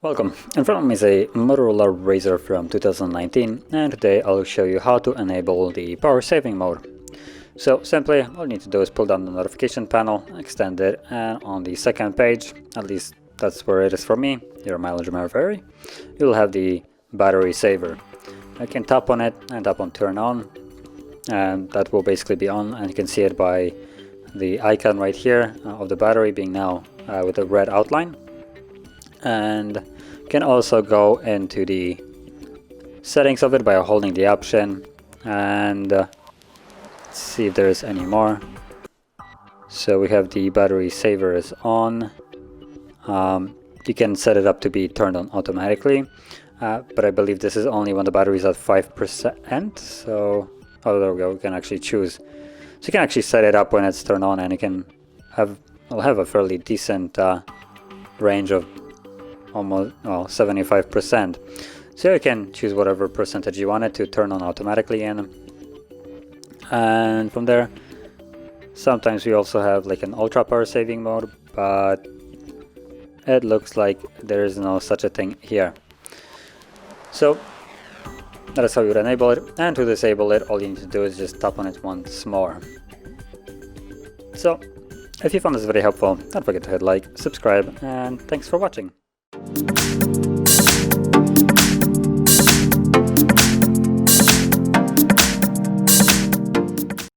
Welcome, in front of me is a Motorola Razr from 2019, and today I'll show you how to enable the power saving mode. So simply all you need to do is pull down the notification panel, extend it, and on the second page, at least that's where it is for me, your mileage may vary, you'll have the battery saver. You can tap on it and tap on turn on, and that will basically be on, and you can see it by the icon right here of the battery being now with a red outline. And can also go into the settings of it by holding the option and see if there's any more. So we have the battery saver is on. You can set it up to be turned on automatically, but I believe this is only when the battery is at 5%. So there we go, we can actually choose. So you can actually set it up when it's turned on, and you can have a fairly decent range of almost 75%. So you can choose whatever percentage you want it to turn on automatically in, and from there sometimes we also have like an ultra power saving mode, but it looks like there is no such a thing here. So that is how you would enable it, and to disable it all you need to do is just tap on it once more. So if you found this very helpful, don't forget to hit like, subscribe, and thanks for watching.